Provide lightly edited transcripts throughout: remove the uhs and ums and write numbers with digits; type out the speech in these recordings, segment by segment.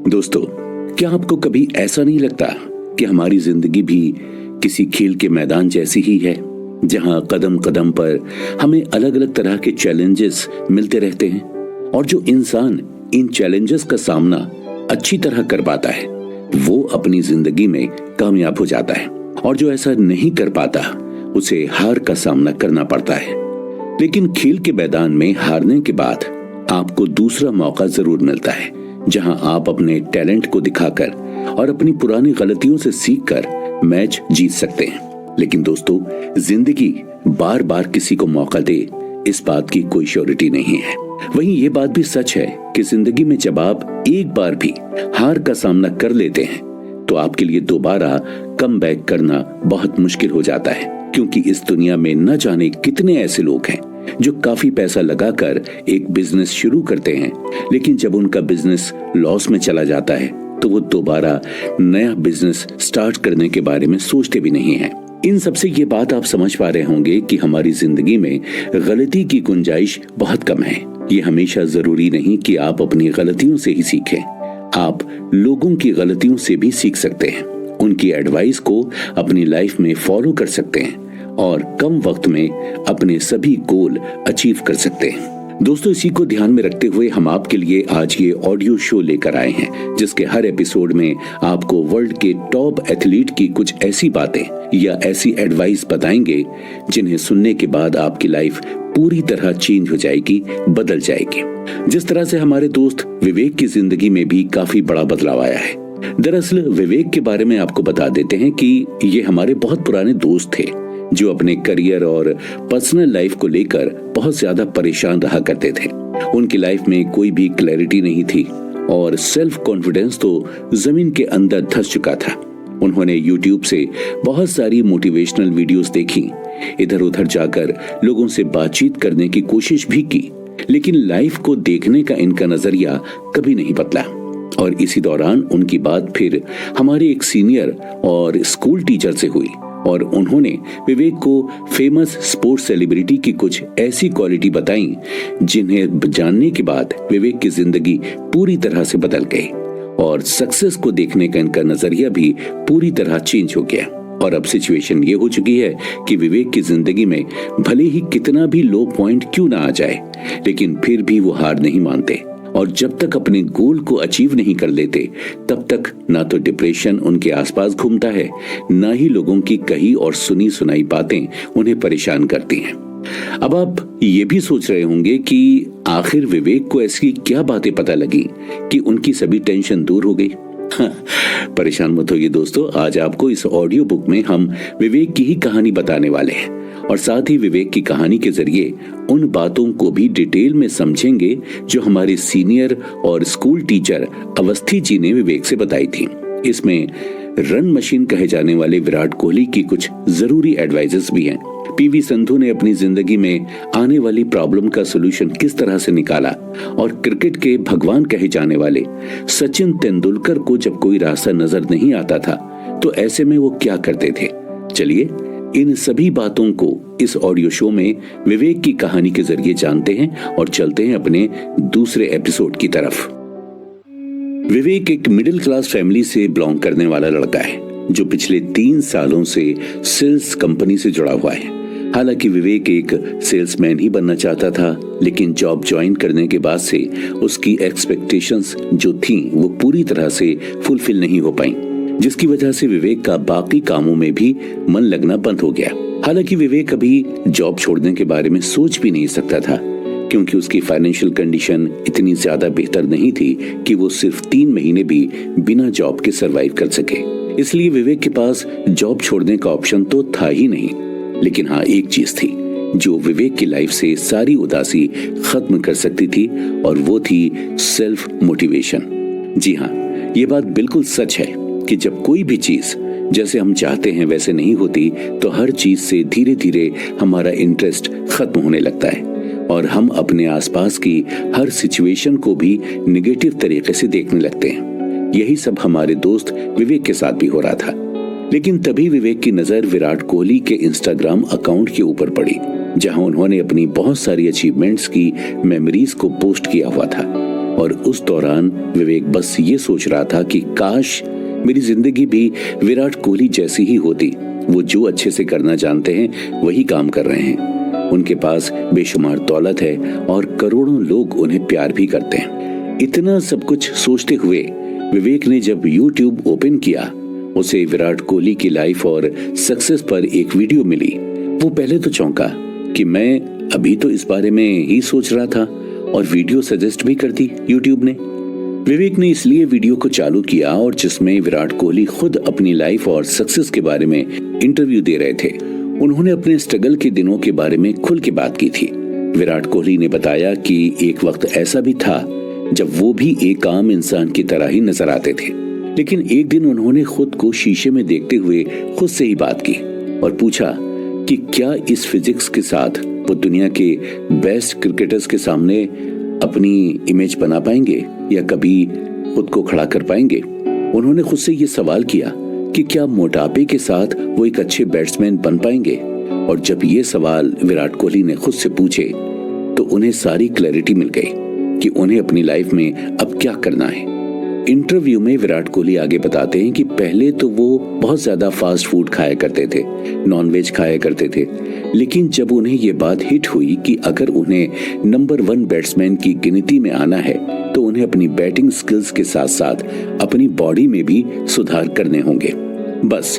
दोस्तों, क्या आपको कभी ऐसा नहीं लगता कि हमारी जिंदगी भी किसी खेल के मैदान जैसी ही है, जहां कदम कदम पर हमें अलग अलग तरह के चैलेंजेस मिलते रहते हैं और जो इंसान इन चैलेंजेस का सामना अच्छी तरह कर पाता है वो अपनी जिंदगी में कामयाब हो जाता है, और जो ऐसा नहीं कर पाता उसे हार का सामना करना पड़ता है। लेकिन खेल के मैदान में हारने के बाद आपको दूसरा मौका जरूर मिलता है, जहां आप अपने टैलेंट को दिखाकर और अपनी पुरानी गलतियों से सीखकर मैच जीत सकते हैं। लेकिन दोस्तों, जिंदगी बार बार किसी को मौका दे, इस बात की कोई श्योरिटी नहीं है। वहीं ये बात भी सच है कि जिंदगी में जब आप एक बार भी हार का सामना कर लेते हैं तो आपके लिए दोबारा कम बैक करना बहुत मुश्किल हो जाता है, क्योंकि इस दुनिया में न जाने कितने ऐसे लोग हैं जो काफी पैसा लगाकर एक बिजनेस शुरू करते हैं, लेकिन जब उनका बिजनेस लॉस में चला जाता है तो वो दोबारा नया बिजनेस स्टार्ट करने के बारे में सोचते भी नहीं हैं। इन सबसे ये बात आप समझ पा रहे होंगे कि हमारी जिंदगी में गलती की गुंजाइश बहुत कम है। ये हमेशा जरूरी नहीं कि आप अपनी गलतियों से ही सीखें, आप लोगों की गलतियों से भी सीख सकते हैं, उनकी एडवाइस को अपनी लाइफ में फॉलो कर सकते हैं और कम वक्त में अपने सभी गोल अचीव कर सकते हैं। दोस्तों, इसी को ध्यान में रखते हुए हम आपके लिए आज ये ऑडियो शो लेकर आए हैं, जिसके हर एपिसोड में आपको वर्ल्ड के टॉप एथलीट की कुछ ऐसी बातें या ऐसी एडवाइस बताएंगे जिन्हें सुनने के बाद आपकी लाइफ पूरी तरह चेंज हो जाएगी, बदल जाएगी। जिस तरह से हमारे दोस्त विवेक की जिंदगी में भी काफी बड़ा बदलाव आया है। दरअसल विवेक के बारे में आपको बता देते हैं कि ये हमारे बहुत पुराने दोस्त थे जो अपने करियर और पर्सनल लाइफ को लेकर बहुत ज्यादा परेशान रहा करते थे। उनकी लाइफ में कोई भी क्लैरिटी नहीं थी और सेल्फ कॉन्फिडेंस तो जमीन के अंदर धंस चुका था। उन्होंने YouTube से बहुत सारी मोटिवेशनल वीडियोस देखी, इधर उधर जाकर लोगों से बातचीत करने की कोशिश भी की, लेकिन लाइफ को देखने का इनका नजरिया कभी नहीं बदला। और इसी दौरान उनकी बात फिर हमारे एक सीनियर और स्कूल टीचर से हुई और उन्होंने विवेक को फेमस स्पोर्ट्स सेलिब्रिटी की कुछ ऐसी क्वालिटी बताई जिन्हें जानने के बाद विवेक की जिंदगी पूरी तरह से बदल गई और सक्सेस को देखने का इनका नजरिया भी पूरी तरह चेंज हो गया। और अब सिचुएशन ये हो चुकी है कि विवेक की जिंदगी में भले ही कितना भी लो पॉइंट क्यों ना आ जाए, लेकिन फिर भी वो हार नहीं मानते और जब तक अपने गोल को अचीव नहीं कर लेते तब तक ना तो डिप्रेशन उनके आसपास घूमता है, ना ही लोगों की कही और सुनी सुनाई बातें उन्हें परेशान करती हैं। अब आप ये भी सोच रहे होंगे कि आखिर विवेक को ऐसी क्या बातें पता लगी कि उनकी सभी टेंशन दूर हो गई। परेशान मत होइए दोस्तों, आज आपको इस ऑडियो बुक में हम विवेक की ही कहानी बताने वाले हैं और साथ ही विवेक की कहानी के जरिए उन बातों को भी डिटेल में समझेंगे जो हमारे सीनियर और स्कूल टीचर अवस्थी जी ने विवेक से बताई थी। इसमें रन मशीन कहे जाने वाले विराट कोहली की कुछ जरूरी एडवाइजेस भी हैं। पीवी संधू ने अपनी जिंदगी में आने वाली प्रॉब्लम का सलूशन किस तरह से निकाला और क्रिकेट के भगवान कहे जाने वाले सचिन तेंदुलकर को जब कोई रास्ता नजर नहीं आता था तो ऐसे में वो क्या करते थे। चलिए इन सभी बातों को इस ऑडियो शो में विवेक की कहानी के जरिए जानते हैं और चलते हैं अपने दूसरे एपिसोड की तरफ। विवेक एक मिडिल क्लास फैमिली से बिलोंग करने वाला लड़का है जो पिछले 3 सालों से सेल्स कंपनी से जुड़ा हुआ है। हालांकि विवेक एक सेल्समैन ही बनना चाहता था, लेकिन जॉब ज्वाइन करने के बाद से उसकी एक्सपेक्टेशंस जो थी वो पूरी तरह से फुलफिल नहीं हो पाई, जिसकी वजह से विवेक का बाकी कामों में भी मन लगना बंद हो गया। हालांकि विवेक अभी जॉब छोड़ने के बारे में सोच भी नहीं सकता था, क्योंकि उसकी फाइनेंशियल कंडीशन इतनी ज्यादा बेहतर नहीं थी कि वो सिर्फ 3 महीने भी बिना जॉब के सरवाइव कर सके। इसलिए विवेक के पास जॉब छोड़ने का ऑप्शन तो था ही नहीं। लेकिन हाँ, एक चीज थी जो विवेक की लाइफ से सारी उदासी खत्म कर सकती थी और वो थी सेल्फ मोटिवेशन। जी हाँ, ये बात बिल्कुल सच है कि जब कोई भी चीज जैसे हम चाहते हैं वैसे नहीं होती तो हर चीज से धीरे धीरे हमारा इंटरेस्ट खत्म होने लगता है और हम अपने आसपास की हर सिचुएशन को भी निगेटिव तरीके से देखने लगते हैं। यही सब हमारे दोस्त विवेक के साथ भी हो रहा था। लेकिन तभी विवेक की नजर विराट कोहली के इंस्टाग्राम अकाउंट के ऊपर पड़ी, जहां उन्होंने अपनी बहुत सारी अचीवमेंट्स की मेमोरीज को पोस्ट किया हुआ था। और उस दौरान विवेक बस ये सोच रहा था कि काश मेरी जिंदगी भी विराट कोहली जैसी ही होती। वो जो अच्छे से करना जानते हैं वही काम कर रहे हैं। उनके पास बेशुमार दौलत है और करोड़ों लोग उन्हें प्यार भी करते हैं। इतना सब कुछ सोचते हुए विवेक ने जब YouTube ओपन किया, उसे विराट कोहली की लाइफ और सक्सेस पर एक वीडियो मिली। वो पहले तो चौंका कि मैं अभी तो इस बारे में ही सोच रहा था, और वीडियो सजेस्ट भी कर दी YouTube ने। विवेक ने इसलिए वीडियो को चालू किया और जिसमें विराट कोहली खुद अपनी लाइफ और सक्सेस के बारे में इंटरव्यू दे रहे थे। उन्होंने अपने स्ट्रगल के दिनों के बारे में खुल के बात की थी। विराट कोहली ने बताया कि एक वक्त ऐसा भी था जब वो भी एक आम इंसान की तरह ही नजर आते थे, लेकिन एक दिन उन्होंने खुद को शीशे में देखते हुए खुद से ही बात की और पूछा कि क्या इस फिजिक्स के साथ वो दुनिया के बेस्ट क्रिकेटर्स के सामने अपनी इमेज बना पाएंगे या कभी खुद को खड़ा कर पाएंगे। उन्होंने खुद से ये सवाल किया कि क्या मोटापे के साथ वो एक अच्छे बैट्समैन बन पाएंगे। और जब ये सवाल विराट कोहली ने खुद से पूछे तो उन्हें सारी क्लैरिटी मिल गई कि उन्हें अपनी लाइफ में अब क्या करना है। इंटरव्यू में विराट कोहली आगे बताते हैं कि पहले तो वो बहुत ज्यादा फास्ट फूड खाया करते थे, नॉनवेज खाया करते थे, लेकिन जब उन्हें ये बात हिट हुई कि अगर उन्हें नंबर 1 बैट्समैन की गिनती में आना है तो उन्हें अपनी बैटिंग स्किल्स के साथ साथ अपनी बॉडी में भी सुधार करने होंगे। बस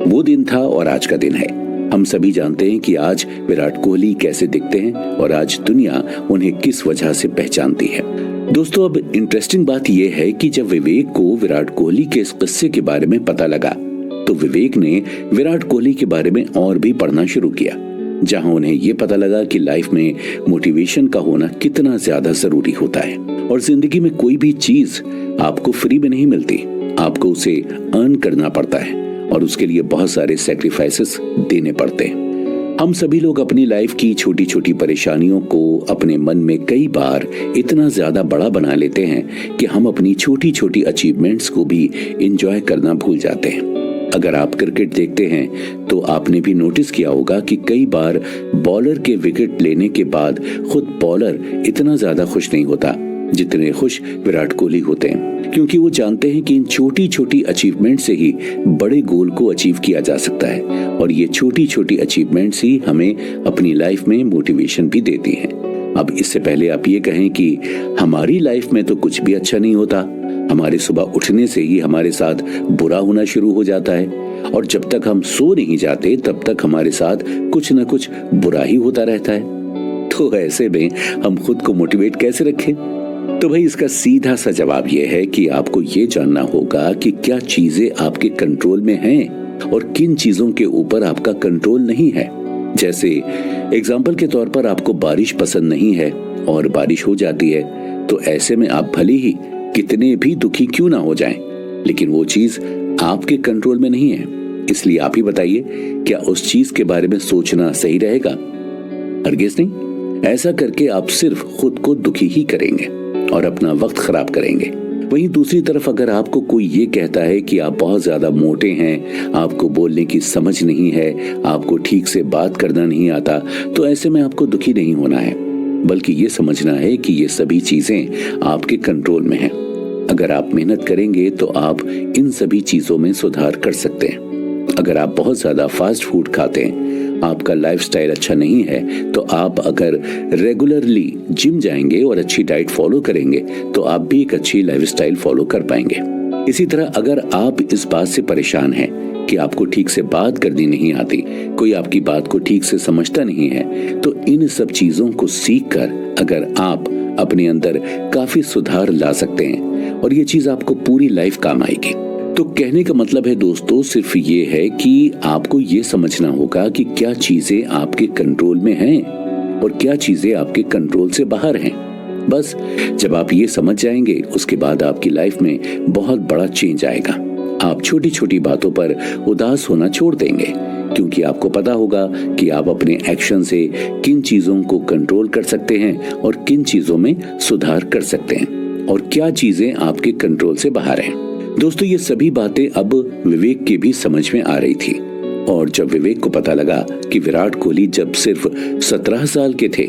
वो दिन था और आज का दिन है। हम सभी जानते हैं कि आज विराट कोहली कैसे दिखते हैं और आज दुनिया उन्हें किस वजह से पहचानती है। दोस्तों, अब इंटरेस्टिंग बात यह है कि जब विवेक को विराट कोहली के इस किस्से के बारे में पता लगा तो विवेक ने विराट कोहली के बारे में और भी पढ़ना शुरू किया, जहां उन्हें यह पता लगा कि लाइफ में मोटिवेशन का होना कितना ज्यादा जरूरी होता है। और जिंदगी में कोई भी चीज आपको फ्री में नहीं मिलती, आपको उसे अर्न करना पड़ता है और उसके लिए बहुत सारे सैक्रिफाइसेस देने पड़ते हैं। हम सभी लोग अपनी लाइफ की छोटी छोटी परेशानियों को अपने मन में कई बार इतना ज्यादा बड़ा बना लेते हैं कि हम अपनी छोटी छोटी अचीवमेंट्स को भी एंजॉय करना भूल जाते हैं। अगर आप क्रिकेट देखते हैं तो आपने भी नोटिस किया होगा कि कई बार बॉलर के विकेट लेने के बाद खुद बॉलर इतना ज्यादा खुश नहीं होता जितने खुश विराट कोहली होते हैं, क्योंकि वो जानते हैं कि इन छोटी छोटी अचीवमेंट से ही बड़े गोल को अचीव किया जा सकता है और ये छोटी छोटी अचीवमेंट्स ही हमें अपनी लाइफ में मोटिवेशन भी देती हैं। अब इससे पहले आप ये कहें कि हमारी लाइफ में तो कुछ भी अच्छा नहीं होता, हमारे सुबह उठने से ही हमारे साथ बुरा होना शुरू हो जाता है और जब तक हम सो नहीं जाते तब तक हमारे साथ कुछ न कुछ बुरा ही होता रहता है। तो ऐसे में हम खुद को मोटिवेट कैसे रखें? तो भाई इसका सीधा सा जवाब यह है कि आपको ये जानना होगा कि क्या चीजें आपके कंट्रोल में हैं और किन चीजों के ऊपर आपका कंट्रोल नहीं है। जैसे एग्जाम्पल के तौर पर आपको बारिश पसंद नहीं है और बारिश हो जाती है, तो ऐसे में आप भले ही कितने भी दुखी क्यों ना हो जाएं, लेकिन वो चीज आपके कंट्रोल में नहीं है। इसलिए आप ही बताइए, क्या उस चीज के बारे में सोचना सही रहेगा? हरगिज नहीं। ऐसा करके आप सिर्फ खुद को दुखी ही करेंगे और अपना वक्त खराब करेंगे। वहीं दूसरी तरफ अगर आपको कोई ये कहता है कि आप बहुत ज्यादा मोटे हैं, आपको बोलने की समझ नहीं है, आपको ठीक से बात करना नहीं आता, तो ऐसे में आपको दुखी नहीं होना है, बल्कि ये समझना है कि ये सभी चीजें आपके कंट्रोल में हैं। अगर आप मेहनत करेंगे तो आप इन सभी चीजों में सुधार कर सकते हैं। अगर आप बहुत ज्यादा फास्ट फूड खाते हैं, आपका लाइफस्टाइल अच्छा नहीं है, तो आप अगर रेगुलरली जिम जाएंगे और अच्छी डाइट फॉलो करेंगे तो आप भी एक अच्छी लाइफस्टाइल फॉलो कर पाएंगे। इसी तरह अगर आप इस बात से परेशान हैं कि आपको ठीक से बात करनी नहीं आती, कोई आपकी बात को ठीक से समझता नहीं है, तो इन सब चीजों को सीखकर अगर आप अपने अंदर काफी सुधार ला सकते हैं और ये चीज आपको पूरी लाइफ काम आएगी। तो कहने का मतलब है दोस्तों सिर्फ ये है कि आपको ये समझना होगा कि क्या चीजें आपके कंट्रोल में हैं और क्या चीजें आपके कंट्रोल से बाहर हैं। बस जब आप ये समझ जाएंगे उसके बाद आपकी लाइफ में बहुत बड़ा चेंज आएगा। आप छोटी छोटी बातों पर उदास होना छोड़ देंगे, क्योंकि आपको पता होगा कि आप अपने एक्शन से किन चीजों को कंट्रोल कर सकते हैं और किन चीजों में सुधार कर सकते हैं और क्या चीजें आपके कंट्रोल से बाहर हैं। दोस्तों ये सभी बातें अब विवेक की भी समझ में आ रही थी, और जब विवेक को पता लगा कि विराट कोहली जब सिर्फ 17 साल के थे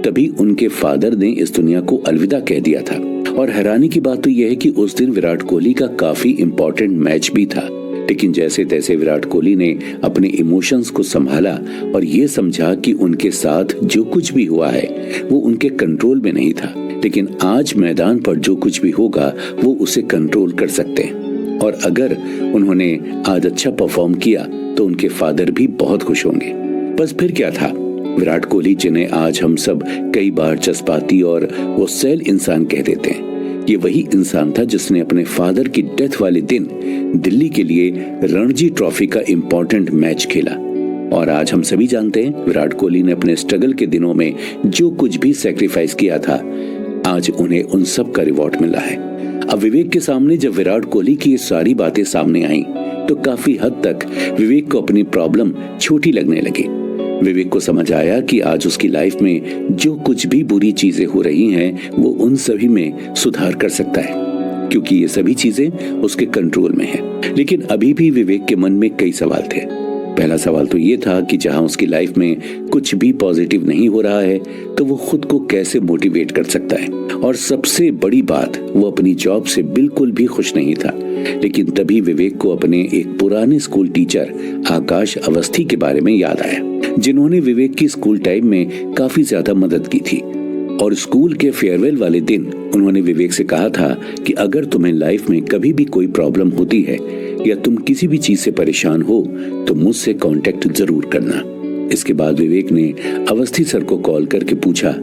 तभी उनके फादर ने इस दुनिया को अलविदा कह दिया था। और हैरानी की बात तो यह है कि उस दिन विराट कोहली का काफी इंपॉर्टेंट मैच भी था, लेकिन जैसे तैसे विराट कोहली ने अपने इमोशंस को संभाला और ये समझा कि उनके साथ जो कुछ भी हुआ है वो उनके कंट्रोल में नहीं था, लेकिन आज मैदान पर जो कुछ भी होगा वो उसे कंट्रोल कर सकते हैं। और अगर उन्होंने आज अच्छा परफॉर्म किया तो उनके फादर भी बहुत खुश होंगे। बस फिर क्या था, विराट कोहली जिन्हें आज हम सब कई बार जज्बाती और वो सेल इंसान कह देते हैं, ये वही इंसान था जिसने अपने फादर की डेथ वाले दिन दिल्ली के लिए रणजी ट्रॉफी का इंपॉर्टेंट मैच खेला। और आज हम सभी जानते हैं विराट कोहली ने अपने स्ट्रगल के दिनों में जो कुछ भी सैक्रिफाइस किया था, आज उन्हें उन सब का रिवॉर्ड मिला है। अब विवेक के सामने जब विराट कोहली की ये सारी बातें सामने आई तो काफी हद तक विवेक को अपनी प्रॉब्लम छोटी लगने लगी। विवेक को समझ आया कि आज उसकी लाइफ में जो कुछ भी बुरी चीजें हो रही हैं वो उन सभी में सुधार कर सकता है, क्योंकि ये सभी चीजें उसके कंट्रोल में हैं। लेकिन अभी भी विवेक के मन में कई सवाल थे। पहला सवाल तो ये था कि जहां उसकी लाइफ में कुछ भी पॉजिटिव नहीं हो रहा है तो वो खुद को कैसे मोटिवेट कर सकता है। और सबसे बड़ी बात, वो अपनी जॉब से बिल्कुल भी खुश नहीं था। लेकिन तभी विवेक को अपने एक पुराने स्कूल टीचर आकाश अवस्थी के बारे में याद आया, जिन्होंने विवेक की स्कूल टाइम में काफी ज्यादा मदद की थी। और स्कूल के फेयरवेल वाले दिन उन्होंने विवेक से कहा था कि अगर तुम्हें लाइफ में कभी भी कोई प्रॉब्लम होती है या तुम किसी भी चीज से परेशान हो तो मुझसे कांटेक्ट जरूर करना। इसके बाद विवेक ने अवस्थी सर को कॉल करके पूछा,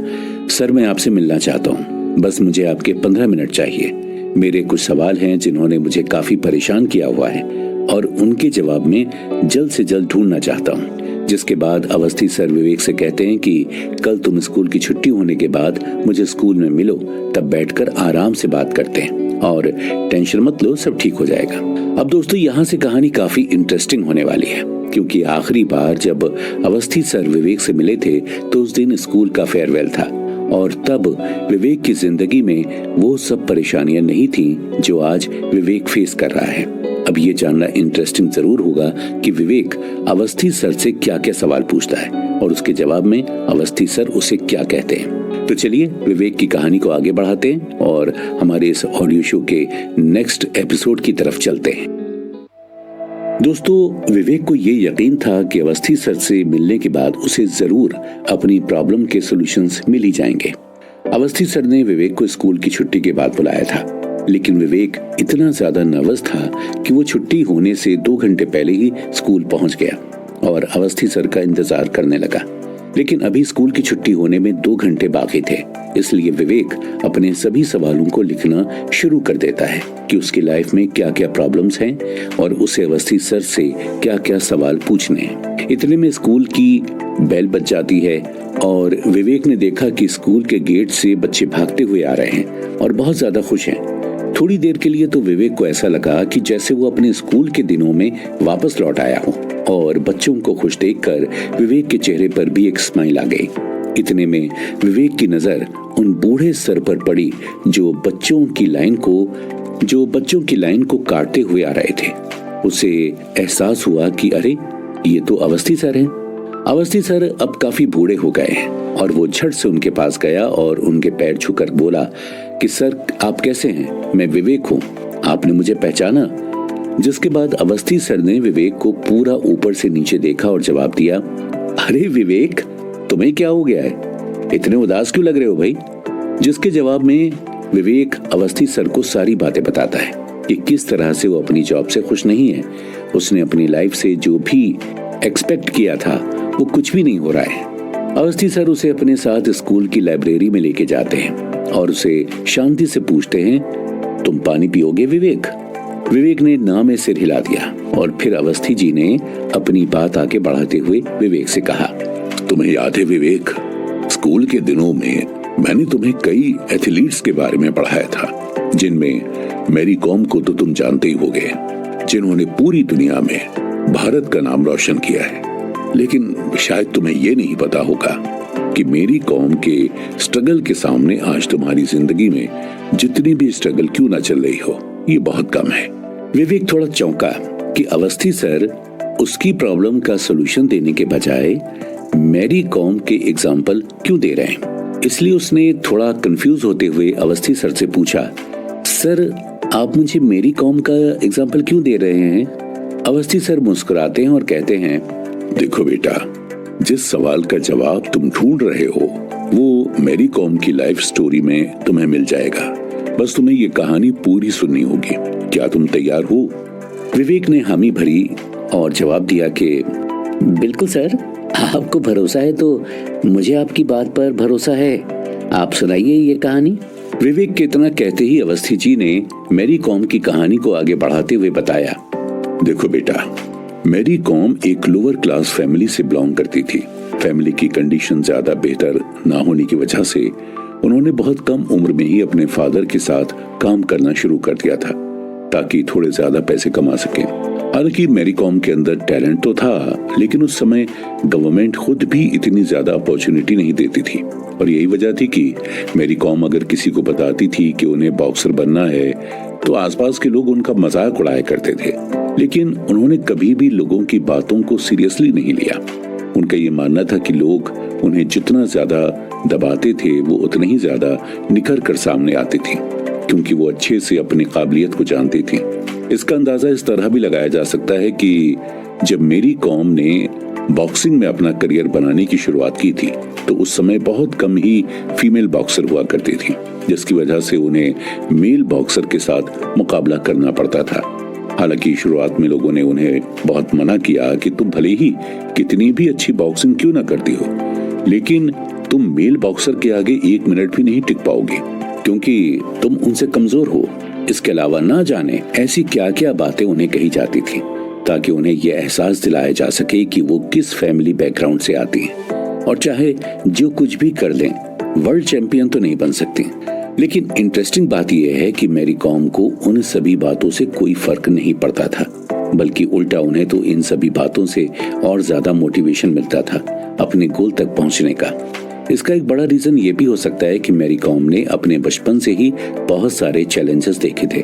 सर मैं आपसे मिलना चाहता हूँ, बस मुझे आपके 15 मिनट चाहिए। मेरे कुछ सवाल हैं जिन्होंने मुझे काफी परेशान किया हुआ है और उनके जवाब में जल्द से जल्द ढूंढना चाहता हूँ। जिसके बाद अवस्थी सर विवेक से कहते हैं कि कल तुम स्कूल की छुट्टी होने के बाद मुझे स्कूल में मिलो, तब बैठकर आराम से बात करते हैं और टेंशन मत लो, सब ठीक हो जाएगा। अब दोस्तों यहाँ से कहानी काफी इंटरेस्टिंग होने वाली है, क्योंकि आखिरी बार जब अवस्थी सर विवेक से मिले थे तो उस दिन स्कूल का फेयरवेल था और तब विवेक की जिंदगी में वो सब परेशानियां नहीं थी जो आज विवेक फेस कर रहा है। अब ये जानना इंटरेस्टिंग जरूर होगा कि विवेक अवस्थी सर से क्या क्या सवाल पूछता है और उसके जवाब में अवस्थी सर उसे क्या कहते हैं। तो चलिए विवेक की कहानी को आगे बढ़ाते हैं और हमारे इस ऑडियो शो के नेक्स्ट एपिसोड की तरफ चलते हैं। दोस्तों, विवेक को ये यकीन था कि अवस्थी सर से मिलने के बाद उसे जरूर अपनी प्रॉब्लम के सॉल्यूशंस मिल ही जाएंगे। अवस्थी सर ने विवेक को स्कूल की छुट्टी के बाद बुलाया था, लेकिन विवेक इतना ज्यादा नर्वस था कि वो छुट्टी होने से 2 घंटे पहले ही स्कूल पहुंच गया और अवस्थी सर का इंतजार करने लगा। लेकिन अभी स्कूल की छुट्टी होने में 2 घंटे बाकी थे, इसलिए विवेक अपने सभी सवालों को लिखना शुरू कर देता है कि उसकी लाइफ में क्या क्या प्रॉब्लम्स हैं और उसे अवस्थी सर से क्या क्या सवाल पूछने हैं। इतने में स्कूल की बेल बज जाती है और विवेक ने देखा कि स्कूल के गेट से बच्चे भागते हुए आ रहे हैं और बहुत ज्यादा खुश हैं। थोड़ी देर के लिए तो विवेक को ऐसा लगा कि जैसे वो अपने स्कूल के दिनों में वापस लौट आया हो और बच्चों को खुश देखकर विवेक के चेहरे पर भी एक स्माइल आ गई। इतने में विवेक की नजर उन बूढ़े सर पर पड़ी जो बच्चों की लाइन को काटते हुए आ रहे थे। उसे एहसास हुआ कि अरे ये तो अवस्थी सर हैं। अवस्थी सर अब काफी बूढ़े हो गए हैं और वो झट से उनके पास गया और उनके पैर छूकर बोला कि सर आप कैसे हैं, मैं विवेक हूँ, आपने मुझे पहचाना। जिसके बाद अवस्थी सर ने विवेक को पूरा ऊपर से नीचे देखा और जवाब दिया, अरे विवेक तुम्हें क्या हो गया है, इतने उदास क्यों लग रहे हो भाई। जिसके जवाब में विवेक अवस्थी सर को सारी बातें बताता है कि किस तरह से वो अपनी जॉब से खुश नहीं है। उसने अपनी लाइफ से जो भी एक्सपेक्ट किया था वो कुछ भी नहीं हो रहा है। अवस्थी सर उसे अपने साथ स्कूल की लाइब्रेरी में लेके जाते हैं और उसे शांति से पूछते हैं, तुम पानी पियोगे विवेक। विवेक ने ना में सिर हिला दिया और फिर अवस्थी जी ने अपनी बात आगे बढ़ाते हुए विवेक से कहा, तुम्हें याद है विवेक, स्कूल के दिनों में मैंने तुम्हें कई एथलीट्स के बारे में पढ़ाया था, जिनमें मैरी कॉम को तो तुम जानते ही होगे, जिन्होंने पूरी दुनिया में भारत का नाम रोशन किया है। लेकिन शायद तुम्हें ये नहीं पता होगा कि मेरी कॉम के स्ट्रगल के सामने आज तुम्हारी जिंदगी में जितनी भी स्ट्रगल क्यों ना चल रही हो, ये बहुत कम है। विवेक थोड़ा चौंका कि अवस्थी सर उसकी प्रॉब्लम का सलूशन देने के बजाय मैरी कॉम के एग्जाम्पल क्यों दे रहे हैं। इसलिए उसने थोड़ा कंफ्यूज होते हुए अवस्थी सर से पूछा, सर आप मुझे मेरी कॉम का एग्जाम्पल क्यों दे रहे हैं? अवस्थी सर मुस्कुराते हैं और कहते हैं, देखो बेटा, जिस सवाल का जवाब तुम ढूंढ रहे हो वो मेरी कॉम की लाइफ स्टोरी में तुम्हें मिल जाएगा। बस तुम्हें ये कहानी पूरी सुननी होगी। क्या तुम तैयार हो? विवेक ने हामी भरी और जवाब दिया कि बिल्कुल सर, आपको भरोसा है तो मुझे आपकी बात पर भरोसा है। आप सुनाइए ये कहानी। विवेक के इतना कहते ही अवस्थी जी ने मेरी कॉम की कहानी को आगे बढ़ाते हुए बताया, देखो बेटा, मेरी कॉम एक लोअर क्लास फैमिली से बिलोंग करती थी। फैमिली की कंडीशन ज्यादा बेहतर ना होने की वजह से उन्होंने बहुत कम उम्र में ही अपने फादर के साथ काम करना शुरू कर दिया था ताकि थोड़े ज्यादा पैसे कमा सके। हालांकि मेरी कॉम के अंदर टैलेंट तो था, लेकिन उस समय गवर्नमेंट खुद भी इतनी ज्यादा अपॉर्चुनिटी नहीं देती थी और यही वजह थी कि मेरी कॉम अगर किसी को बताती थी कि उन्हें बॉक्सर बनना है तो आसपास के लोग उनका मजाक उड़ाया करते थे। लेकिन उन्होंने कभी भी लोगों की बातों को सीरियसली नहीं लिया। उनका ये मानना था कि लोग उन्हें जितना ज्यादा दबाते थे वो उतना ही ज्यादा निखर कर सामने आती थी, क्योंकि वो अच्छे से अपनी काबिलियत को जानती थी। इसका अंदाजा इस तरह भी लगाया जा सकता है कि जब मेरी कॉम ने बॉक्सिंग में अपना करियर बनाने की शुरुआत की थी तो उस समय बहुत कम ही फीमेल बॉक्सर हुआ करती थी, जिसकी वजह से उन्हें मेल बॉक्सर के साथ मुकाबला करना पड़ता था। हालांकि शुरुआत में लोगों ने उन्हें बहुत मना किया कि तुम भले ही कितनी भी अच्छी बॉक्सिंग क्यों ना करती हो, लेकिन तुम मेल बॉक्सर के आगे 1 मिनट भी नहीं टिक पाओगे, क्योंकि तुम उनसे कमजोर हो। इसके अलावा ना जाने ऐसी क्या क्या बातें उन्हें कही जाती थी ताकि उन्हें यह एहसास दिलाया जा सके कि वो किस फैमिली बैकग्राउंड से आती हैं और चाहे जो कुछ भी कर लें वर्ल्ड चैंपियन तो नहीं बन सकती। लेकिन इंटरेस्टिंग बात यह है कि मेरी कॉम को उन सभी बातों से कोई फर्क नहीं पड़ता था, बल्कि उल्टा उन्हें तो इन सभी बातों से और ज्यादा मोटिवेशन मिलता था अपने गोल तक पहुंचने का। इसका एक बड़ा रीजन ये भी हो सकता है कि मेरी कॉम ने अपने बचपन से ही बहुत सारे चैलेंजेस देखे थे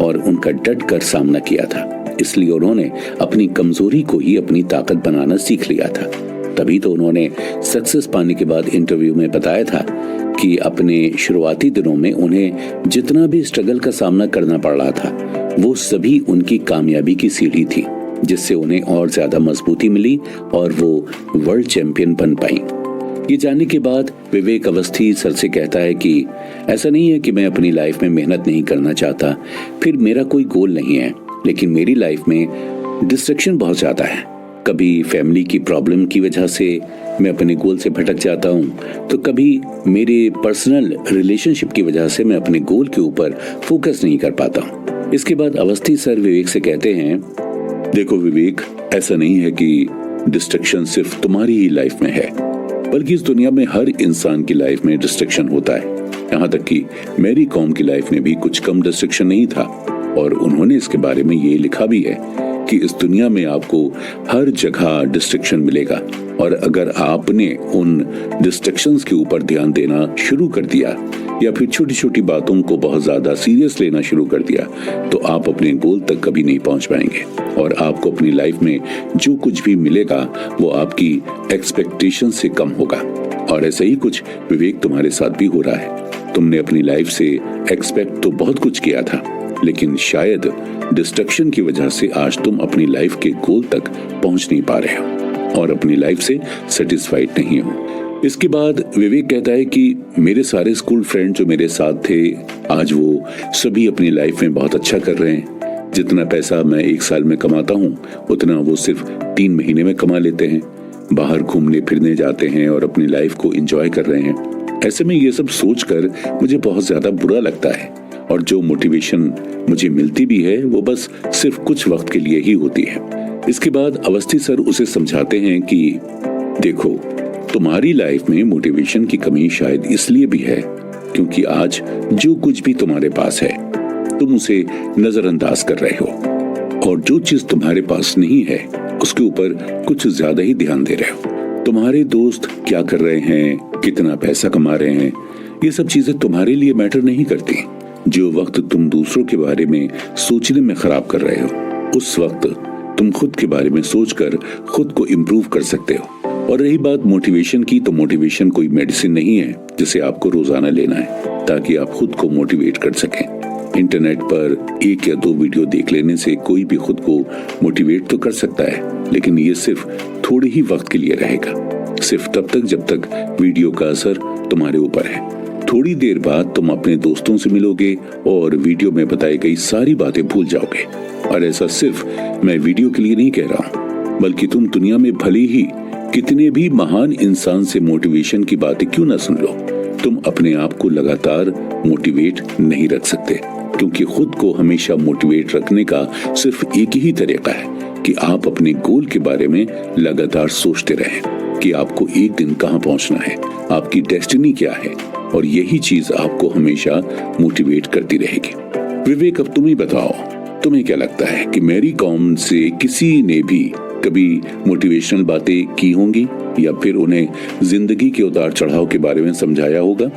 और उनका डट कर सामना किया था, इसलिए उन्होंने अपनी कमजोरी को ही अपनी ताकत बनाना सीख लिया था। तभी तो उन्होंने सक्सेस पाने के बाद इंटरव्यू में बताया था कि अपने शुरुआती दिनों में उन्हें जितना भी स्ट्रगल का सामना करना पड़ रहा था वो सभी उनकी कामयाबी की सीढ़ी थी, जिससे उन्हें और ज्यादा मजबूती मिली और वो वर्ल्ड चैंपियन बन पाई। ये जानने के बाद विवेक अवस्थी सर से कहता है कि ऐसा नहीं है कि मैं अपनी लाइफ में मेहनत नहीं करना चाहता, फिर मेरा कोई गोल नहीं है, लेकिन मेरी लाइफ में डिस्ट्रैक्शन बहुत ज्यादा है। कभी फैमिली की प्रॉब्लम की वजह से मैं अपने गोल से भटक जाता हूँ, तो कभी मेरे पर्सनल रिलेशनशिप की वजह से मैं अपने गोल के ऊपर फोकस नहीं कर पाता हूँ। इसके बाद अवस्थी सर विवेक से कहते हैं, देखो विवेक, ऐसा नहीं है कि डिस्ट्रैक्शन सिर्फ तुम्हारी ही लाइफ में है, बल्कि इस दुनिया में हर इंसान की लाइफ में डिस्ट्रैक्शन होता है। यहाँ तक कि मेरी कॉम की लाइफ में भी कुछ कम डिस्ट्रैक्शन नहीं था और उन्होंने इसके बारे में ये लिखा भी है कि इस दुनिया में आपको हर जगह डिस्ट्रैक्शन मिलेगा और अगर आपने उन डिस्ट्रैक्शंस के ऊपर ध्यान देना शुरू कर दिया या फिर छोटी छोटी बातों को बहुत ज्यादा सीरियस लेना शुरू कर दिया तो आप अपने गोल तक कभी नहीं पहुंच पाएंगे और आपको अपनी लाइफ में जो कुछ भी मिलेगा वो आपकी एक्सपेक्टेशन से कम होगा। और ऐसा ही कुछ विवेक तुम्हारे साथ भी हो रहा है। तुमने अपनी लाइफ से एक्सपेक्ट तो बहुत कुछ किया था, लेकिन शायद डिस्ट्रैक्शन की वजह से आज तुम अपनी लाइफ के गोल तक पहुंच नहीं पा रहे हो और अपनी लाइफ से सेटिस्फाइड नहीं हो। इसके बाद विवेक कहता है कि मेरे सारे स्कूल फ्रेंड जो मेरे साथ थे आज वो सभी अपनी लाइफ में बहुत अच्छा कर रहे हैं। जितना पैसा मैं 1 साल में कमाता हूँ उतना वो सिर्फ 3 महीने में कमा लेते हैं, बाहर घूमने फिरने जाते हैं और अपनी लाइफ को एंजॉय कर रहे हैं। ऐसे में ये सब सोचकर मुझे बहुत ज्यादा बुरा लगता है और जो मोटिवेशन मुझे मिलती भी है वो बस सिर्फ कुछ वक्त के लिए ही होती है। इसके बाद अवस्थी सर उसे समझाते हैं कि देखो, तुम्हारी लाइफ में मोटिवेशन की कमी शायद इसलिए भी है क्योंकि आज जो कुछ भी तुम्हारे पास है तुम उसे नजरअंदाज कर रहे हो और जो चीज तुम्हारे पास नहीं है उसके ऊपर कुछ ज्यादा ही ध्यान दे रहे हो। तुम्हारे दोस्त क्या कर रहे हैं, कितना पैसा कमा रहे हैं, ये सब चीजें तुम्हारे लिए मैटर नहीं करती। जो वक्त तुम दूसरों के बारे में सोचने में खराब कर रहे हो उस वक्त तुम खुद के बारे में सोचकर खुद को इम्प्रूव कर सकते हो और रही बात मोटिवेशन की, तो मोटिवेशन कोई मेडिसिन नहीं है जिसे आपको रोजाना लेना है ताकि आप खुद को मोटिवेट कर सकें। इंटरनेट पर 1 या 2 वीडियो देख लेने से कोई भी खुद को मोटिवेट तो कर सकता है, लेकिन ये सिर्फ थोड़े ही वक्त के लिए रहेगा, सिर्फ तब तक जब तक वीडियो का असर तुम्हारे ऊपर है। थोड़ी देर बाद तुम अपने दोस्तों से मिलोगे और वीडियो में बताई गई सारी बातें भूल जाओगे। और ऐसा सिर्फ मैं वीडियो के लिए नहीं कह रहा हूँ, बल्कि तुम दुनिया में भले ही कितने भी महान इंसान से मोटिवेशन की बातें क्यों ना सुन लो, तुम अपने आप को लगातार मोटिवेट नहीं रख सकते, क्योंकि खुद को हमेशा मोटिवेट रखने का सिर्फ एक ही तरीका है कि आप अपने गोल के बारे में लगातार सोचते रहें कि आपको एक दिन कहां पहुंचना है, आपकी डेस्टिनी क्या है, और यही चीज आपको हमेशा मोटिवेट करती रहेगी। विवेक, अब तुम ही बताओ, तुम्हें क्या लगता है कि मैरी कॉम से किसी ने भी कभी मोटिवेशनल बातें की होंगी या फिर उन्हें जिंदगी के उतार चढ़ाव के बारे में समझाया होगा?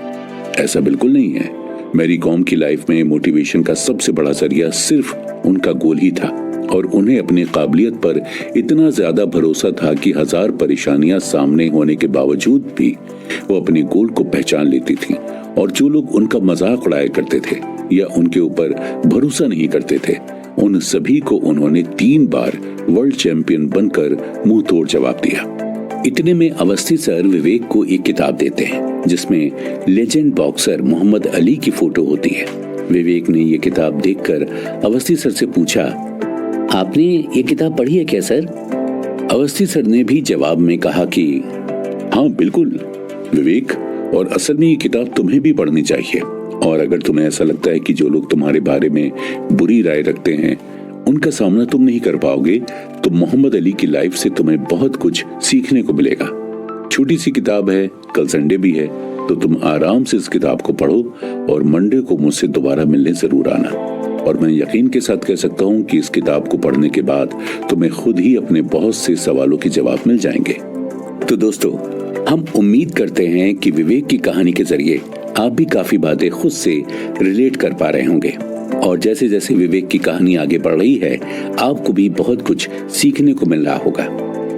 ऐसा बिल्कुल नहीं है। मैरी कॉम की लाइफ में मोटिवेशन का सबसे बड़ा जरिया सिर्फ उनका गोल ही था, और उन्हें अपनी काबिलियत पर इतना ज्यादा भरोसा था कि 1000 परेशानियां सामने होने के बावजूद भी वो अपने गोल को पहचान लेती थी। और जो लोग उनका मजाक उड़ाया करते थे या उनके ऊपर भरोसा नहीं करते थे, उन सभी को उन्होंने 3 बार वर्ल्ड चैंपियन बनकर मुंह तोड़ जवाब दिया। इतने में अवस्थी सर विवेक को एक किताब देते हैं जिसमें लेजेंड बॉक्सर मोहम्मद अली की फोटो होती है। विवेक ने ये किताब देखकर अवस्थी सर से पूछा, आपने ये किताब पढ़ी है क्या सर? अवस्थी सर ने भी जवाब में कहा कि हाँ बिल्कुल विवेक, और असल में ये किताब तुम्हें भी पढ़नी चाहिए। और अगर तुम्हें ऐसा लगता है कि जो लोग तुम्हारे बारे में बुरी राय रखते हैं उनका सामना तुम नहीं कर पाओगे, तो मोहम्मद अली की लाइफ से तुम्हें बहुत कुछ सीखने को मिलेगा। छोटी सी किताब है, कल संडे भी है, तो तुम आराम से इस किताब को पढ़ो और मंडे को मुझसे दोबारा मिलने जरूर आना। और मैं यकीन के साथ कह सकता हूँ कि इस किताब को पढ़ने के बाद तुम्हें खुद ही अपने बहुत से सवालों के जवाब मिल जाएंगे। तो दोस्तों, हम उम्मीद करते हैं कि विवेक की कहानी के जरिए आप भी काफी बातें खुद से रिलेट कर पा रहे होंगे, और जैसे जैसे विवेक की कहानी आगे बढ़ रही है आपको भी बहुत कुछ सीखने को मिल रहा होगा।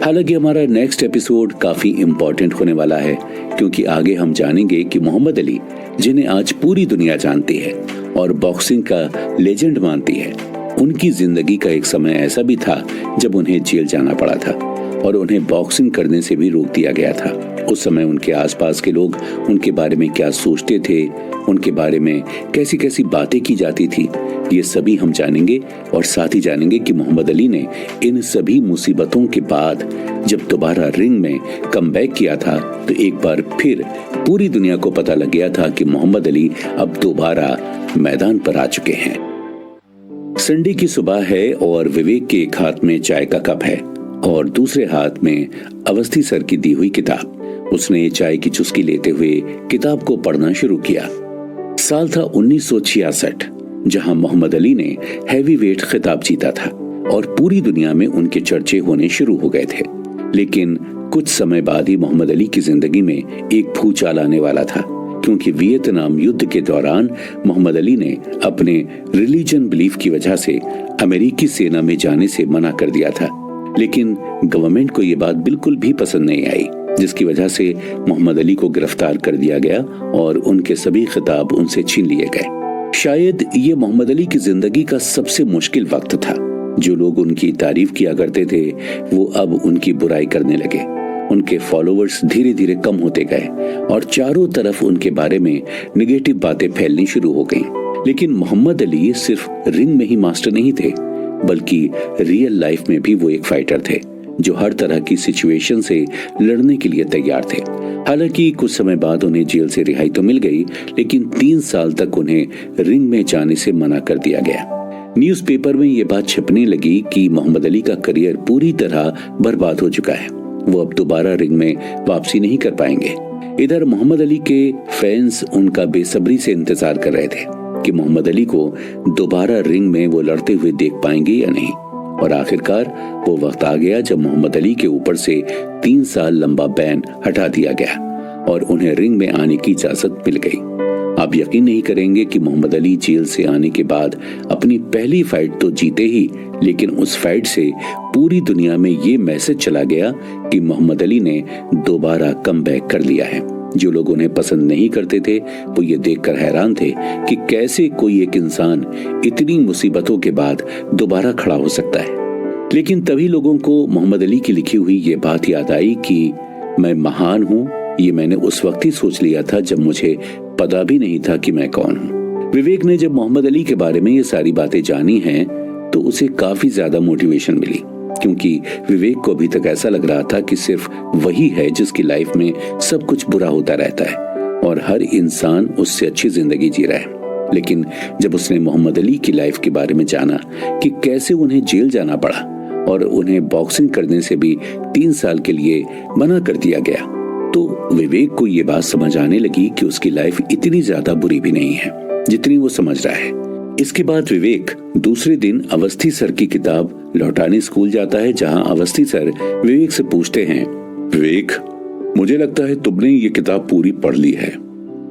हालांकि हमारा नेक्स्ट एपिसोड काफी इम्पोर्टेंट होने वाला है, क्योंकि आगे हम जानेंगे कि मोहम्मद अली, जिन्हें आज पूरी दुनिया जानती है और बॉक्सिंग का लेजेंड मानती है, उनकी जिंदगी का एक समय ऐसा भी था जब उन्हें जेल जाना पड़ा था और उन्हें बॉक्सिंग करने से भी रोक दिया गया था। उस समय उनके आसपास के लोग उनके बारे में क्या सोचते थे, उनके बारे में कैसी कैसी बातें की जाती थी, ये सभी हम जानेंगे। और साथ ही जानेंगे कि मोहम्मद अली ने इन सभी मुसीबतों के बाद जब दोबारा रिंग में कमबैक किया था, तो एक बार फिर पूरी दुनिया को पता लग गया था कि मोहम्मद अली अब दोबारा मैदान पर आ चुके हैं। संडे की सुबह है और विवेक के एक हाथ में चाय का कप है और दूसरे हाथ में अवस्थी सर की दी हुई किताब। उसने चाय की चुस्की लेते हुए किताब को पढ़ना शुरू किया। साल था 1966, जहां मोहम्मद अली ने हैवीवेट खिताब जीता था और पूरी दुनिया में उनके चर्चे होने शुरू हो गए थे। लेकिन कुछ समय बाद ही मोहम्मद अली की जिंदगी में एक भूचाल आने वाला था, क्योंकि वियतनाम युद्ध के दौरान मोहम्मद अली ने अपने रिलीजन बिलीफ की वजह से अमेरिकी सेना में जाने से मना कर दिया था। लेकिन गवर्नमेंट को ये बात बिल्कुल भी पसंद नहीं आई, जिसकी वजह से मोहम्मद अली को गिरफ्तार कर दिया गया और उनके सभी खिताब उनसे छीन लिए गए। शायद ये मोहम्मद अली की जिंदगी का सबसे मुश्किल वक्त था। जो लोग उनकी तारीफ किया करते थे वो अब उनकी बुराई करने लगे। उनके फॉलोअर्स धीरे धीरे कम होते गए और चारों तरफ उनके बारे में नेगेटिव बातें फैलनी शुरू हो गईं। लेकिन मोहम्मद अली सिर्फ रिंग में ही मास्टर नहीं थे, बल्कि रियल लाइफ में भी वो एक फाइटर थे जो हर तरह की सिचुएशन से लड़ने के लिए तैयार थे। हालांकि कुछ समय बाद उन्हें जेल से रिहाई तो मिल गई, लेकिन 3 साल तक उन्हें रिंग में जाने से मना कर दिया गया। न्यूज़पेपर में ये बात छपने लगी कि मोहम्मद अली का करियर पूरी तरह बर्बाद हो चुका है, वो अब दोबारा रिंग में वापसी नहीं कर पाएंगे। इधर मोहम्मद अली के फैंस उनका बेसब्री से इंतजार कर रहे थे कि मोहम्मद अली को दोबारा रिंग में वो लड़ते हुए देख पाएंगे या नहीं। और आखिरकार वो वक्त आ गया जब मोहम्मद अली के ऊपर से 3 साल लंबा बैन हटा दिया गया और उन्हें रिंग में आने की इजाजत मिल गई। आप यकीन नहीं करेंगे कि मोहम्मद अली जेल से आने के बाद अपनी पहली फाइट तो जीते ही, लेकिन उस फाइट से पूरी दुनिया में ये मैसेज चला गया कि मोहम्मद अली ने दोबारा कमबैक कर लिया है। जो लोग उन्हें पसंद नहीं करते थे वो ये देखकर हैरान थे कि कैसे कोई एक इंसान इतनी मुसीबतों के बाद दोबारा खड़ा हो सकता है। लेकिन तभी लोगों को मोहम्मद अली की लिखी हुई ये बात याद आई कि मैं महान हूँ। ये मैंने उस वक्त ही सोच लिया था जब मुझे पता भी नहीं था कि मैं कौन हूँ। विवेक ने जब मोहम्मद अली के बारे में ये सारी बातें जानी हैं तो उसे काफी ज्यादा मोटिवेशन मिली, क्योंकि विवेक को अभी तक ऐसा लग रहा था कि सिर्फ वही है जिसकी लाइफ में सब कुछ बुरा होता रहता है और हर इंसान उससे अच्छी जिंदगी जी रहा है। लेकिन जब उसने मोहम्मद अली की लाइफ के बारे में जाना कि कैसे उन्हें जेल जाना पड़ा और उन्हें बॉक्सिंग करने से भी 3 साल के लिए मना कर दिया गया, तो विवेक को ये बात समझ आने लगी कि उसकी लाइफ इतनी ज्यादा बुरी भी नहीं है जितनी वो समझ रहा है। इसके बाद विवेक दूसरे दिन अवस्थी सर की किताब लौटाने स्कूल जाता है, जहां अवस्थी सर विवेक से पूछते हैं, विवेक, मुझे लगता है तुमने ये किताब पूरी पढ़ ली है,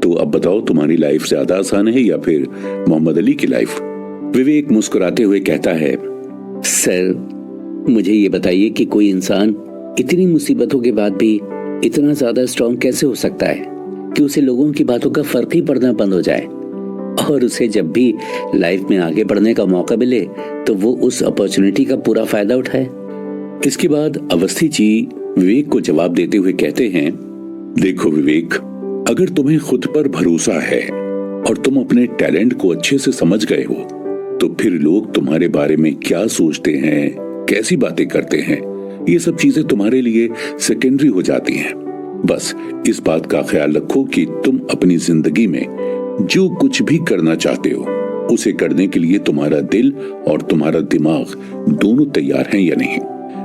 तो अब बताओ तुम्हारी लाइफ ज्यादा आसान है या फिर मोहम्मद अली की लाइफ? विवेक मुस्कुराते हुए कहता है, सर मुझे ये बताइए कि कोई इंसान इतनी मुसीबतों के बाद भी इतना ज्यादा स्ट्रॉन्ग कैसे हो सकता है कि उसे लोगों की बातों का फर्क ही पड़ना बंद हो जाए और उसे जब भी लाइफ में आगे बढ़ने का मौका मिले तो वो उस अपॉर्चुनिटी का पूरा फायदा उठाए। इसके बाद अवस्थी जी विवेक को जवाब देते हुए कहते हैं, देखो विवेक, अगर तुम्हें खुद पर भरोसा है और तुम अपने टैलेंट को अच्छे से समझ गए हो तो फिर लोग तुम्हारे बारे में क्या सोचते हैं, कैसी बातें करते हैं, ये सब चीजें तुम्हारे लिए सेकेंडरी हो जाती हैं। बस इस बात का ख्याल रखो कि तुम अपनी जिंदगी में जो कुछ भी करना चाहते हो उसे करने के लिए तुम्हारा दिल और तुम्हारा दिमाग दोनों तैयार हैं या नहीं।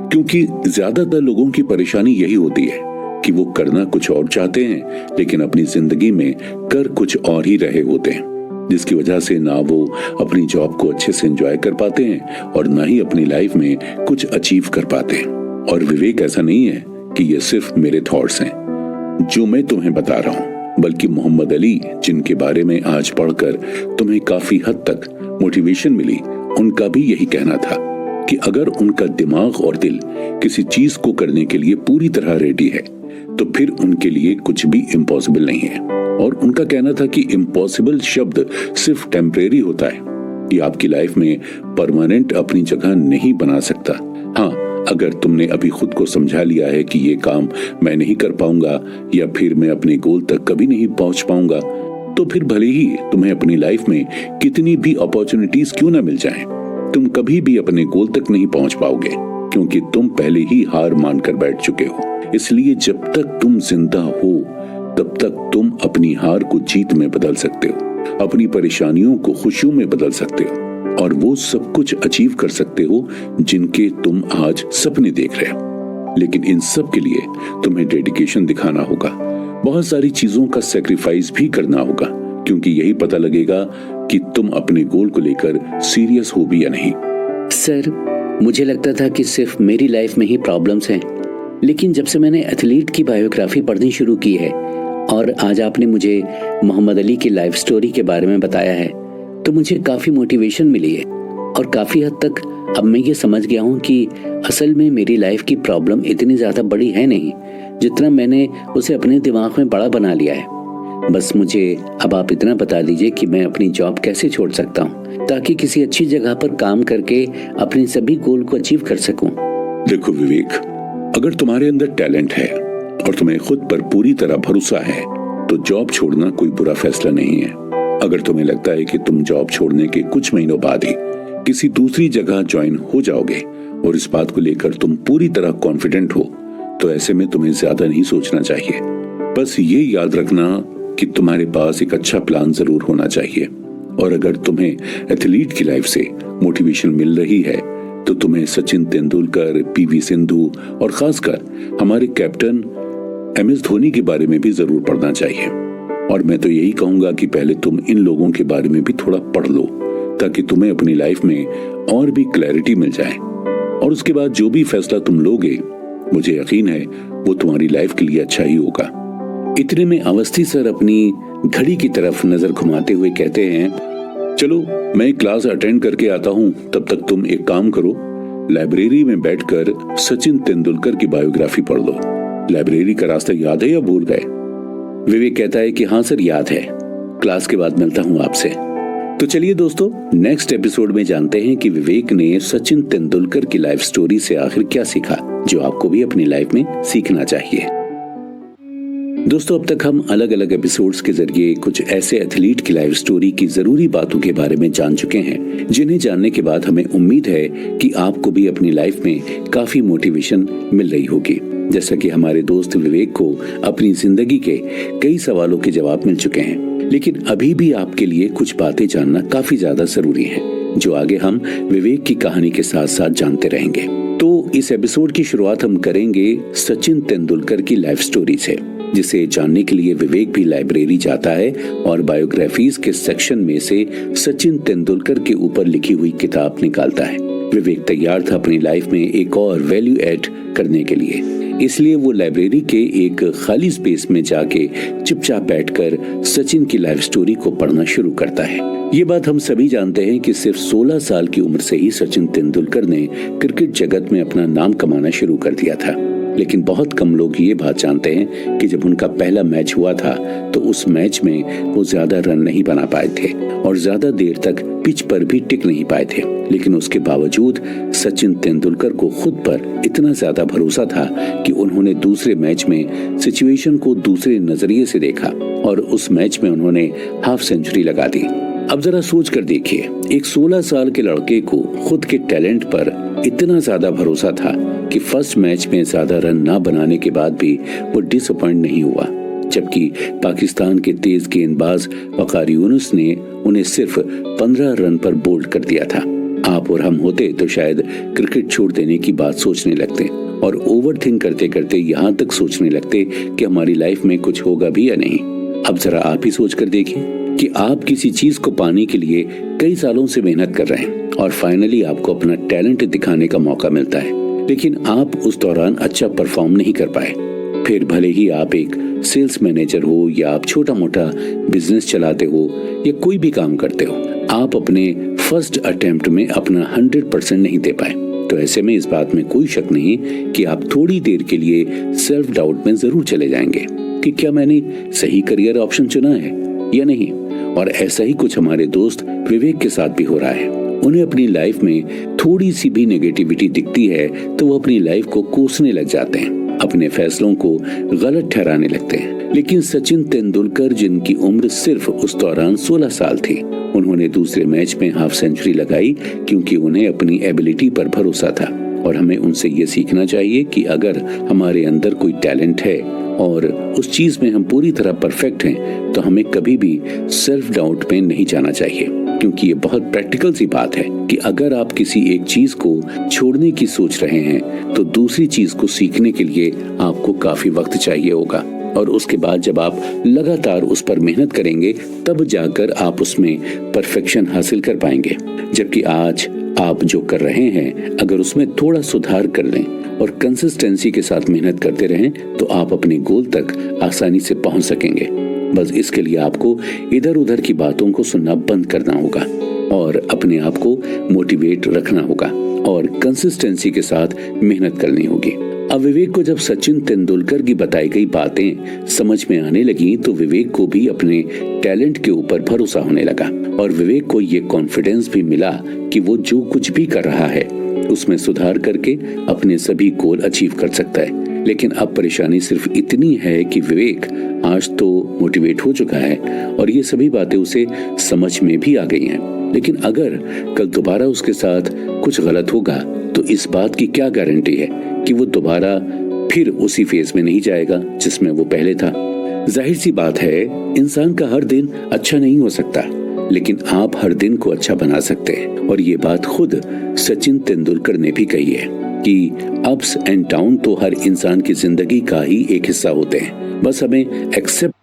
क्योंकि ज्यादातर लोगों की परेशानी यही होती है कि वो करना कुछ और चाहते हैं लेकिन अपनी जिंदगी में कर कुछ और ही रहे होते हैं, जिसकी वजह से ना वो अपनी जॉब को अच्छे से एंजॉय कर पाते हैं और ना ही अपनी लाइफ में कुछ अचीव कर पाते हैं। और विवेक, ऐसा नहीं है कि ये सिर्फ मेरे थॉट्स हैं जो मैं तुम्हें बता रहा हूँ, बल्कि मोहम्मद अली जिनके बारे में आज पढ़कर तुम्हें काफी हद तक मोटिवेशन मिली, उनका भी यही कहना था कि अगर उनका दिमाग और दिल किसी चीज को करने के लिए पूरी तरह रेडी है तो फिर उनके लिए कुछ भी इम्पॉसिबल नहीं है। और उनका कहना था कि इम्पॉसिबल शब्द सिर्फ टेम्परेरी होता है, ये आपकी लाइफ में परमानेंट अपनी जगह नहीं बना सकता। हाँ, अगर तुमने अभी खुद को समझा लिया है कि ये काम मैं नहीं कर पाऊंगा या फिर मैं अपने गोल तक कभी नहीं पहुंच पाऊंगा, तो फिर भले ही तुम्हें अपनी लाइफ में कितनी भी अपॉर्चुनिटीज क्यों ना मिल जाएं, तुम कभी भी अपने गोल तक नहीं पहुंच पाओगे, क्योंकि तुम पहले ही हार मानकर बैठ चुके हो। इसलिए जब तक तुम जिंदा हो तब तक तुम अपनी हार को जीत में बदल सकते हो, अपनी परेशानियों को खुशियों में बदल सकते हो और वो सब कुछ अचीव कर सकते हो जिनके तुम आज सपने देख रहे हो। लेकिन इन सब के लिए तुम्हें डेडिकेशन दिखाना होगा, बहुत सारी चीजों का सैक्रिफाइस भी करना होगा, क्योंकि यही पता लगेगा कि तुम अपने गोल को लेकर सीरियस हो भी या नहीं। सर, मुझे लगता था कि सिर्फ मेरी लाइफ में ही प्रॉब्लम्स हैं, लेकिन जब से मैंने एथलीट की बायोग्राफी पढ़नी शुरू की है और आज आपने मुझे मोहम्मद अली की लाइफ स्टोरी के बारे में बताया है तो मुझे काफी मोटिवेशन मिली है और काफी हद तक अब मैं ये समझ गया हूँ कि असल में मेरी लाइफ की प्रॉब्लम इतनी ज्यादा बड़ी है नहीं जितना मैंने उसे अपने दिमाग में बड़ा बना लिया है। बस मुझे अब आप इतना बता दीजिए कि मैं अपनी जॉब कैसे छोड़ सकता हूँ ताकि किसी अच्छी जगह पर काम करके अपने सभी गोल को अचीव कर सकूं। देखो विवेक, अगर तुम्हारे अंदर टैलेंट है और तुम्हें खुद पर पूरी तरह भरोसा है तो जॉब छोड़ना कोई बुरा फैसला नहीं है। अगर तुम्हें लगता है कि तुम जॉब छोड़ने के कुछ महीनों बाद ही किसी दूसरी जगह ज्वाइन हो जाओगे और इस बात को लेकर तुम पूरी तरह कॉन्फिडेंट हो, तो ऐसे में तुम्हें ज्यादा नहीं सोचना चाहिए। बस ये याद रखना कि तुम्हारे पास एक अच्छा प्लान जरूर होना चाहिए। और अगर तुम्हें एथलीट की लाइफ से मोटिवेशन मिल रही है तो तुम्हें सचिन तेंदुलकर, पीवी सिंधु और खासकर हमारे कैप्टन MS धोनी के बारे में भी जरूर पढ़ना चाहिए। और मैं तो यही कहूंगा कि पहले तुम इन लोगों के बारे में भी थोड़ा पढ़ लो ताकि तुम्हें अपनी लाइफ में और भी क्लैरिटी मिल जाए। और उसके बाद जो भी फैसला तुम लोगे, मुझे यकीन है वो तुम्हारी लाइफ के लिए अच्छा ही होगा। इतने में अवस्थी सर अपनी घड़ी की तरफ नजर घुमाते हुए कहते हैं, चलो मैं क्लास अटेंड करके आता हूँ, तब तक तुम एक काम करो, लाइब्रेरी में बैठकर सचिन तेंदुलकर की बायोग्राफी पढ़ लो। लाइब्रेरी का रास्ता याद है या भूल गए? विवेक कहता है कि हाँ सर याद है, क्लास के बाद मिलता हूँ आपसे। तो चलिए दोस्तों, नेक्स्ट एपिसोड में जानते हैं कि विवेक ने सचिन तेंदुलकर की लाइफ स्टोरी से आखिर क्या सीखा, जो आपको भी अपनी लाइफ में सीखना चाहिए। दोस्तों, अब तक हम अलग अलग एपिसोड्स के जरिए कुछ ऐसे एथलीट की लाइफ स्टोरी की जरूरी बातों के बारे में जान चुके हैं, जिन्हें जानने के बाद हमें उम्मीद है कि आपको भी अपनी लाइफ में काफी मोटिवेशन मिल रही होगी। जैसा कि हमारे दोस्त विवेक को अपनी जिंदगी के कई सवालों के जवाब मिल चुके हैं, लेकिन अभी भी आपके लिए कुछ बातें जानना काफी ज्यादा जरूरी है, जो आगे हम विवेक की कहानी के साथ साथ जानते रहेंगे। तो इस एपिसोड की शुरुआत हम करेंगे सचिन तेंदुलकर की लाइफ स्टोरी से, जिसे जानने के लिए विवेक भी लाइब्रेरी जाता है और बायोग्राफीज के सेक्शन में से सचिन तेंदुलकर के ऊपर लिखी हुई किताब निकालता है। विवेक तैयार था अपनी लाइफ में एक और वैल्यू ऐड करने के लिए, इसलिए वो लाइब्रेरी के एक खाली स्पेस में जाके चुपचाप बैठकर सचिन की लाइफ स्टोरी को पढ़ना शुरू करता है। ये बात हम सभी जानते हैं कि सिर्फ 16 साल की उम्र से ही सचिन तेंदुलकर ने क्रिकेट जगत में अपना नाम कमाना शुरू कर दिया था, लेकिन बहुत कम लोग ये बात जानते हैं कि जब उनका पहला मैच हुआ था तो उस मैच में वो ज्यादा रन नहीं बना पाए थे और ज्यादा देर तक पिच पर भी टिक नहीं पाए थे। लेकिन उसके बावजूद सचिन तेंदुलकर को खुद पर इतना ज्यादा भरोसा था कि उन्होंने दूसरे मैच में सिचुएशन को दूसरे नजरिए से देखा और उस मैच में उन्होंने हाफ सेंचुरी लगा दी। अब जरा सोच कर देखिए, एक 16 साल के लड़के को खुद के टैलेंट पर इतना ज्यादा भरोसा था कि फर्स्ट मैच में ज्यादा रन ना बनाने के बाद भी वो डिसअपॉइंट नहीं हुआ, जबकि पाकिस्तान के तेज गेंदबाज वकार यूनुस ने उन्हें सिर्फ 15 रन पर बोल्ड कर दिया था। आप और हम होते तो शायद क्रिकेट छोड़ देने की बात सोचने लगते और ओवरथिंक करते करते यहाँ तक सोचने लगते कि हमारी लाइफ में कुछ होगा भी या नहीं। अब जरा आप ही सोच कर देखिए कि आप किसी चीज को पाने के लिए कई सालों से मेहनत कर रहे हैं और फाइनली आपको अपना टैलेंट दिखाने का मौका मिलता है, लेकिन आप उस दौरान अच्छा परफॉर्म नहीं कर पाए। फिर भले ही आप एक सेल्स मैनेजर हो या आप छोटा मोटा बिजनेस चलाते हो या कोई भी काम करते हो, आप अपने फर्स्ट अटेम्प्ट में अपना 100% नहीं दे पाए, तो ऐसे में इस बात में कोई शक नहीं कि आप थोड़ी देर के लिए सेल्फ डाउट में जरूर चले जाएंगे कि क्या मैंने सही करियर ऑप्शन चुना है या नहीं। और ऐसा ही कुछ हमारे दोस्त विवेक के साथ भी हो रहा है। उन्हें अपनी लाइफ में थोड़ी सी भी नेगेटिविटी दिखती है तो वो अपनी लाइफ को कोसने लग जाते हैं, अपने फैसलों को गलत ठहराने लगते हैं। लेकिन सचिन तेंदुलकर, जिनकी उम्र सिर्फ उस दौरान 16 साल थी, उन्होंने दूसरे मैच में हाफ सेंचुरी लगाई क्योंकि उन्हें अपनी एबिलिटी पर भरोसा था। और हमें उनसे ये सीखना चाहिए कि अगर हमारे अंदर कोई टैलेंट है और उस चीज में हम पूरी तरह परफेक्ट हैं, तो हमें कभी भी सेल्फ डाउट में नहीं जाना चाहिए, क्योंकि ये बहुत प्रैक्टिकल सी बात है कि अगर आप किसी एक चीज को छोड़ने की सोच रहे हैं तो दूसरी चीज को सीखने के लिए आपको काफी वक्त चाहिए होगा, और उसके बाद जब आप लगातार उस पर मेहनत करेंगे तब जाकर आप उसमें परफेक्शन हासिल कर पाएंगे। जबकि आज आप जो कर रहे हैं, अगर उसमें थोड़ा सुधार कर लें और कंसिस्टेंसी के साथ मेहनत करते रहें तो आप अपने गोल तक आसानी से पहुंच सकेंगे। बस इसके लिए आपको इधर उधर की बातों को सुनना बंद करना होगा और अपने आप को मोटिवेट रखना होगा और कंसिस्टेंसी के साथ मेहनत करनी होगी। अब विवेक को जब सचिन तेंदुलकर की बताई गई बातें समझ में आने लगी तो विवेक को भी अपने टैलेंट के ऊपर भरोसा होने लगा और विवेक को ये कॉन्फिडेंस भी मिला कि वो जो कुछ भी कर रहा है उसमें सुधार करके अपने सभी गोल अचीव कर सकता है। लेकिन अब परेशानी सिर्फ इतनी है कि विवेक आज तो मोटिवेट हो चुका है और ये सभी बातें उसे समझ में भी आ गई हैं, लेकिन अगर कल दोबारा उसके साथ कुछ गलत होगा तो इस बात की क्या गारंटी है कि वो दोबारा फिर उसी फेज में नहीं जाएगा जिसमें वो पहले था। जाहिर सी बात है, इंसान का हर दिन अच्छा नहीं हो सकता, लेकिन आप हर दिन को अच्छा बना सकते हैं। और ये बात खुद सचिन तेंदुलकर ने भी कही है कि अप्स एंड डाउन तो हर इंसान की जिंदगी का ही एक हिस्सा होते हैं, बस हमें एक्सेप्ट